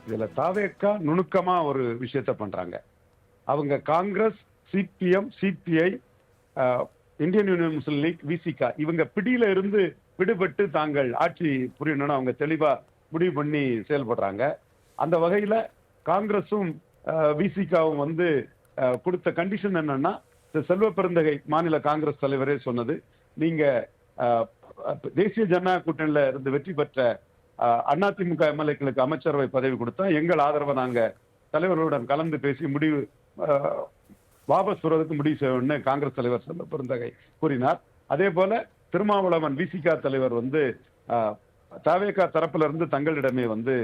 இதுல தாவேக்கா நுணுக்கமா ஒரு விஷயத்த பண்றாங்க. அவங்க காங்கிரஸ், சிபிஎம், சிபிஐ, இந்தியன் யூனியன் முஸ்லீம் லீக், விசிகா இவங்க பிடியில இருந்து விடுபட்டு தாங்கள் ஆட்சி புரியணும்னு அவங்க தெளிவா முடிவு பண்ணி செயல்படுறாங்க. அந்த வகையில காங்கிரஸும் விசிகாவும் வந்து கொடுத்த கண்டிஷன் என்னன்னா, செல்வ பெருந்தகை மாநில காங்கிரஸ் தலைவரே சொன்னது, நீங்க தேசிய ஜனநாயக கூட்டணியில இருந்து வெற்றி பெற்ற அதிமுக எம்எல்ஏக்களுக்கு அமைச்சரவை பதவி கொடுத்தா எங்கள் ஆதரவை நாங்க தலைவர்களுடன் கலந்து பேசி முடிவு வாபஸ் பெறுவதற்கு முடிவு செய்யணும்னு காங்கிரஸ் தலைவர் செல்வ பெருந்தகை கூறினார். அதே போல திருமாவளவன் விசிகா தலைவர் வந்து தவேகா தரப்புல இருந்து தங்களிடமே வந்து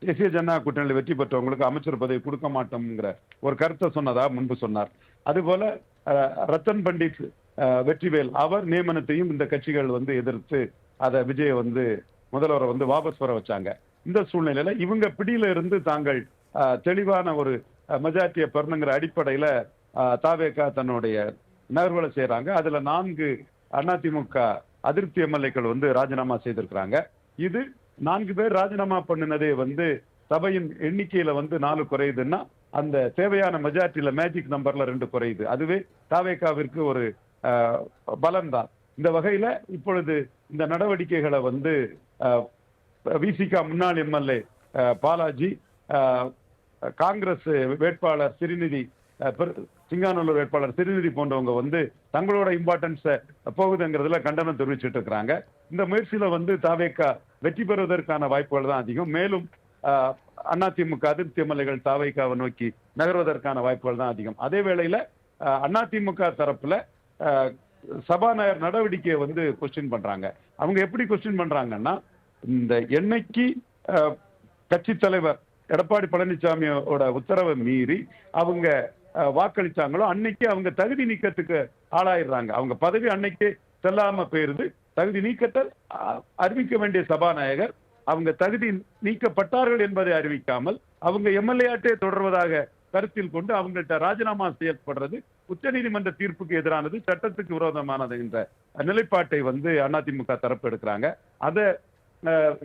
தேசிய ஜனநாயக கூட்டணியில் வெற்றி பெற்றவங்களுக்கு அமைச்சர் பதவி கொடுக்க மாட்டோம்ங்கிற ஒரு கருத்தை சொன்னதா முன்பு சொன்னார். அதுபோல ரத்தன் பண்டிட் வெற்றிவேல் அவர் நியமனத்தையும் இந்த கட்சிகள் வந்து எதிர்த்து அதை விஜய் வந்து முதல்வரை வந்து வாபஸ் பெற வச்சாங்க. இந்த சூழ்நிலையில இவங்க பிடியில இருந்து தாங்கள் தெளிவான ஒரு மெஜாரிட்டியை பெறணுங்கிற அடிப்படையில தாவேகா தன்னுடைய நகர்வுகளை செய்யறாங்க. அதுல 4 அதிமுக அதிருப்தி எம்எல்ஏக்கள் வந்து ராஜினாமா செய்திருக்கிறாங்க. இது 4 பேர் ராஜினாமா பண்ணினதே வந்து சபையின் எண்ணிக்கையில வந்து 4 குறையுதுன்னா அந்த தேவையான மெஜாரிட்டியில மேஜிக் நம்பர்ல 2 குறையுது. அதுவே தாவேகாவிற்கு ஒரு பலம் தான். இந்த வகையில இப்பொழுது இந்த நடவடிக்கைகளை வந்து விசிகா முன்னாள் எம்எல்ஏ பாலாஜி, காங்கிரஸ் வேட்பாளர் சிறுநிதி, சிங்கானூர் வேட்பாளர் சிறுநிதி போன்றவங்க வந்து தங்களோட இம்பார்ட்டன்ஸ போகுதுங்கிறதுல கண்டனம் தெரிவிச்சுட்டு இருக்கிறாங்க. இந்த முயற்சியில வந்து தாவேகா வெற்றி பெறுவதற்கான வாய்ப்புகள் தான் அதிகம். மேலும் அதிமுக அதிருப்தி எம்எல்ஏகள் தாவேகாவை நோக்கி நகர்வதற்கான வாய்ப்புகள் தான் அதிகம். அதே வேளையில அதிமுக தரப்புல சபாநாயகர் நடவடிக்கையை வந்து கொஸ்டின் பண்றாங்க. அவங்க எப்படி கொஸ்டின் பண்றாங்கன்னா, இந்த என்னைக்கு கட்சி தலைவர் எடப்பாடி பழனிசாமியோட உத்தரவை மீறி அவங்க வாக்களிச்சாங்களோ அன்னைக்கு அவங்க தகுதி நீக்கத்துக்கு ஆளாயிடுறாங்க. அவங்க பதவி அன்னைக்கே செல்லாம போயிருது. தகுதி நீக்கத்தை அறிவிக்க வேண்டிய சபாநாயகர் அவங்க தகுதி நீக்கப்பட்டார்கள் என்பதை அறிவிக்காமல் அவங்க எம்எல்ஏட்டே தொடர்வதாக கருத்தில் கொண்டு அவங்கள்ட்ட ராஜினாமா செய்யப்படுறது உச்சநீதிமன்ற தீர்ப்புக்கு எதிரானது, சட்டத்துக்கு விரோதமானது என்ற நிலைப்பாட்டை வந்து அதிமுக தரப்பு எடுக்கிறாங்க. அதை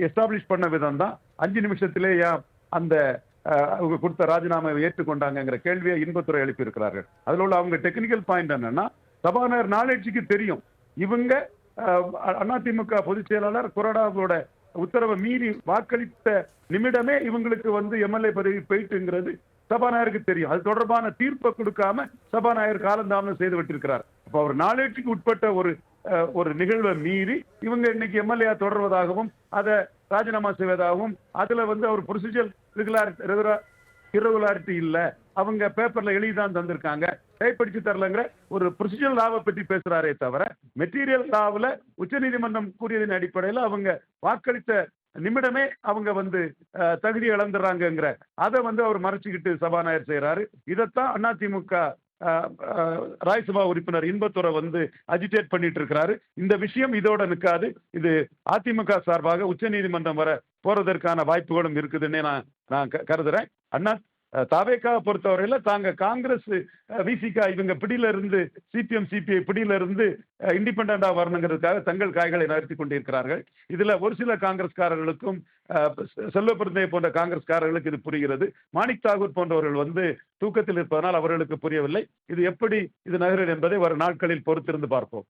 எஸ்டாப்ளிஷ் பண்ண விதம் தான் 5 நிமிஷத்திலேயே அந்த அவங்க கொடுத்த ராஜினாமாவை ஏற்றுக்கொண்டாங்கிற கேள்வியை இன்பத்துறை எழுப்பி இருக்கிறார்கள். அதுல உள்ள அவங்க டெக்னிக்கல் பாயிண்ட் என்னன்னா, சபாநாயகர் நாளேட்சிக்கு தெரியும் இவங்க அதிமுக பொதுச் செயலாளர் கொறடாவோட உத்தரவை மீறி வாக்களித்த நிமிடமே இவங்களுக்கு வந்து எம்எல்ஏ பதவி போயிட்டுங்கிறது சபாநாயகருக்கு தெரியும். அது தொடர்பான தீர்ப்பை கொடுக்காம சபாநாயகர் காலந்தாமதம் செய்து விட்டிருக்கிறார். அப்ப அவர் நாளேட்டுக்கு உட்பட்ட ஒரு நிகழ்வை மீறி இவங்க இன்னைக்கு எம்எல்ஏ தொடர்வதாகவும் அதை ராஜினாமா செய்வதாகவும் அதுல வந்து அவர் ப்ரொசீஜர் இரகுலாரிட்டி இல்ல, அவங்க பேப்பர்ல எழுதிதான் தந்திருக்காங்க, கைப்படிச்சு தரலங்கிற ஒரு ப்ரொசீஜர் லாவை பற்றி பேசுறாரே தவிர மெட்டீரியல் லாவில் உச்சநீதிமன்றம் கூறியதன் அடிப்படையில் அவங்க வாக்களித்த நிமிடமே அவங்க வந்து தகுதி இழந்துடுறாங்கிற அதை வந்து அவர் மறைச்சுக்கிட்டு சபாநாயகர் செய்யறாரு. இதைத்தான் அதிமுக ராஜ்யசபா உறுப்பினர் இன்பத்துறை வந்து அஜிடேட் பண்ணிட்டு இருக்கிறாரு. இந்த விஷயம் இதோட நிற்காது. இது அதிமுக சார்பாக உச்சநீதிமன்றம் வர போறதற்கான வாய்ப்புகளும் இருக்குதுன்னு நான் கருதுறேன். தாவேகாவை பொறுத்தவரையில தாங்க காங்கிரஸ் விசிகா இவங்க பிடியில இருந்து சிபிஎம் சிபிஐ பிடியில இருந்து இண்டிபெண்டா வரணுங்கிறதுக்காக தங்கள் காய்களை நகர்த்தி கொண்டிருக்கிறார்கள். இதுல ஒரு சில காங்கிரஸ்காரர்களுக்கும் செல்வ பெருந்தகை போன்ற காங்கிரஸ்காரர்களுக்கு இது புரிகிறது. மாணிக் தாகூர் போன்றவர்கள் வந்து தூக்கத்தில் இருப்பதனால் அவர்களுக்கு புரியவில்லை. இது எப்படி இது நகரும் என்பதை வரும் நாட்களில் பொறுத்திருந்து பார்ப்போம்.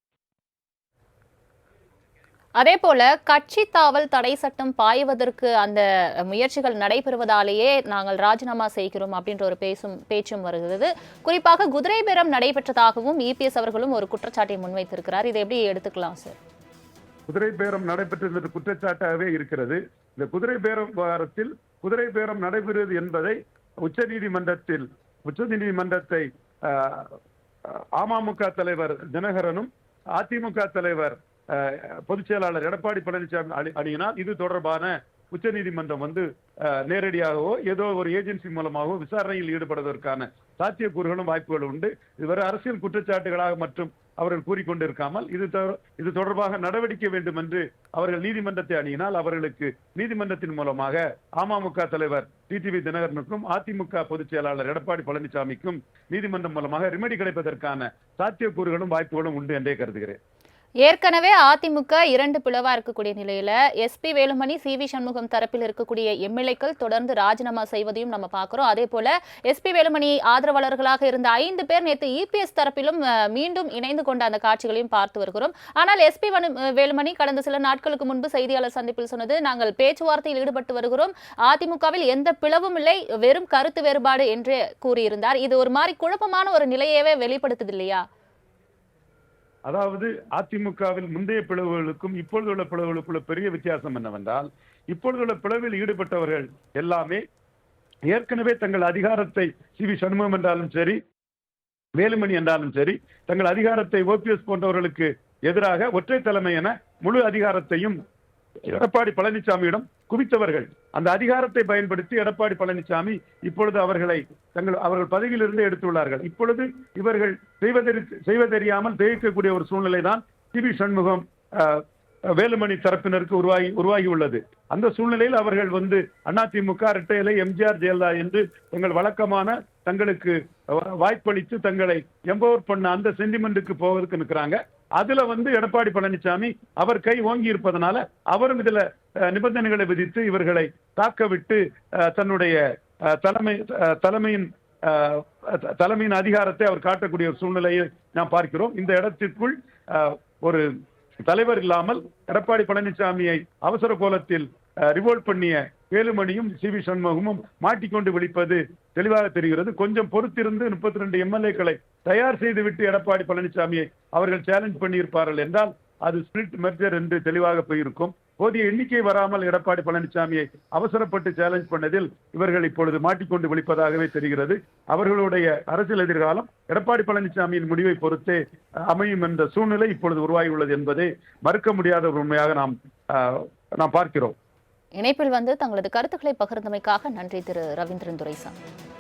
அதே போல கட்சி தாவல் தடை சட்டம் பாய்வதற்கு அந்த முயற்சிகள் நடைபெறுவதாலேயே நாங்கள் ராஜினாமா செய்கிறோம் அப்படின்ற ஒரு பேச்சும் வருகிறது. குறிப்பாக குதிரை பேரம் நடைபெற்றதாகவும் இபிஎஸ் அவர்களும் ஒரு குற்றச்சாட்டை முன்வைத்திருக்கிறார். இதை எப்படி எடுத்துக்கலாம் சார்? குதிரை பேரம் நடைபெற்ற குற்றச்சாட்டாகவே இருக்கிறது. இந்த குதிரை பேரம் விவகாரத்தில் குதிரை பேரம் நடைபெறுவது என்பதை உச்சநீதிமன்றத்தை அமமுக தலைவர் தினகரனும் அதிமுக தலைவர் பொதுச் செயலாளர் எடப்பாடி பழனிசாமி அணியினால் இது தொடர்பான உச்சநீதிமன்றம் வந்து நேரடியாகவோ ஏதோ ஒரு ஏஜென்சி மூலமாகவோ விசாரணையில் ஈடுபடுவதற்கான சாத்தியக்கூறுகளும் வாய்ப்புகளும் உண்டு. இதுவரை அரசியல் குற்றச்சாட்டுகளாக மற்றும் அவர்கள் கூறிக்கொண்டிருக்காமல் இது தொடர்பாக நடவடிக்கை வேண்டும் என்று அவர்கள் நீதிமன்றத்தை அணியினால் அவர்களுக்கு நீதிமன்றத்தின் மூலமாக அமமுக தலைவர் டிடிவி தினகரனுக்கும் அதிமுக பொதுச் செயலாளர் எடப்பாடி பழனிசாமிக்கும் நீதிமன்றம் மூலமாக ரெமெடி கிடைப்பதற்கான சாத்தியக்கூறுகளும் வாய்ப்புகளும் உண்டு என்றே கருதுகிறேன். ஏற்கனவே அதிமுக 2 பிளவா இருக்கக்கூடிய நிலையில எஸ்பி வேலுமணி, சி.வி. சண்முகம் தரப்பில் இருக்கக்கூடிய எம்எல்ஏக்கள் தொடர்ந்து ராஜினாமா செய்வதையும் நம்ம பார்க்கிறோம். அதே போல எஸ்பி வேலுமணி ஆதரவாளர்களாக இருந்த 5 பேர் நேற்று இபிஎஸ் தரப்பிலும் மீண்டும் இணைந்து கொண்ட அந்த காட்சிகளையும் பார்த்து வருகிறோம். ஆனால் எஸ்பி வேலுமணி கடந்த சில நாட்களுக்கு முன்பு செய்தியாளர் சந்திப்பில் சொன்னது, நாங்கள் பேச்சுவார்த்தையில் ஈடுபட்டு வருகிறோம், அதிமுகவில் எந்த பிளவும் இல்லை, வெறும் கருத்து வேறுபாடு என்று கூறியிருந்தார். இது ஒரு மாதிரி குழப்பமான ஒரு நிலையவே வெளிப்படுத்துது இல்லையா? அதாவது அதிமுகவில் முந்தைய பிளவுகளுக்கும் இப்பொழுதுள்ள பிளவுகளுக்குள்ள பெரிய வித்தியாசம் என்னவென்றால், இப்பொழுதுள்ள பிளவில் ஈடுபட்டவர்கள் எல்லாமே ஏற்கனவே தங்கள் அதிகாரத்தை சி.வி. சண்முகம் என்றாலும் சரி, வேலுமணி என்றாலும் சரி, தங்கள் அதிகாரத்தை ஓபிஎஸ் போன்றவர்களுக்கு எதிராக ஒற்றை தலைமை என முழு அதிகாரத்தையும் எடப்பாடி பழனிசாமியிடம் குவித்தவர்கள். அந்த அதிகாரத்தை பயன்படுத்தி எடப்பாடி பழனிசாமி இப்பொழுது அவர்கள் பதவியிலிருந்து எடுத்துள்ளார்கள். இப்பொழுது இவர்கள் செய்வதறியாமல் திகைக்கக்கூடிய ஒரு சூழ்நிலை தான் சி.வி. சண்முகம் வேலுமணி தரப்பினருக்கு உருவாகி உள்ளது. அந்த சூழ்நிலையில் அவர்கள் அதிமுக இரட்டை இலை, எம்ஜிஆர் ஜெயலலிதா என்று தங்கள் வழக்கமான தங்களுக்கு வாய்ப்பளித்து தங்களை எம்பவர் பண்ண அந்த சென்டிமெண்ட்டுக்கு போவதற்கு நிற்கிறாங்க. அதுல எடப்பாடி பழனிசாமி அவர் கை ஓங்கி இருப்பதனால அவரும் இதுல நிபந்தனைகளை விதித்து இவர்களை தாக்க விட்டு தன்னுடைய தலைமையின் அதிகாரத்தை அவர் காட்டக்கூடிய ஒரு சூழ்நிலையை நாம் பார்க்கிறோம். இந்த இடத்திற்குள் ஒரு தலைவர் இல்லாமல் எடப்பாடி பழனிசாமியை அவசர கோலத்தில் ரிவோல்ட் பண்ணிய வேலுமணியும் சி.வி. சண்முகமும் மாட்டிக்கொண்டு விழிப்பது தெளிவாக தெரிகிறது. கொஞ்சம் பொறுத்திருந்து 32 எம்எல்ஏக்களை தயார் செய்துவிட்டு எடப்பாடி பழனிசாமியை அவர்கள் சேலஞ்ச் பண்ணியிருப்பார்கள் என்றால் அது ஸ்பிரிட் மெர்ஜர் என்று தெளிவாக போயிருக்கும். போதிய எண்ணிக்கை வராமல் எடப்பாடி பழனிசாமியை அவசரப்பட்டு சேலஞ்ச் பண்ணதில் இவர்கள் இப்பொழுது மாட்டிக்கொண்டு விழிப்பதாகவே தெரிகிறது. அவர்களுடைய அரசியல் எதிர்காலம் எடப்பாடி பழனிசாமியின் முடிவை பொறுத்தே அமையும் என்ற சூழ்நிலை இப்பொழுது உருவாகியுள்ளது என்பதை மறுக்க முடியாத ஒரு உண்மையாக நாம் பார்க்கிறோம். இணைப்பில் தங்களது கருத்துக்களை பகிர்ந்தமைக்காக நன்றி திரு ரவீந்திரன் துரைசாமி.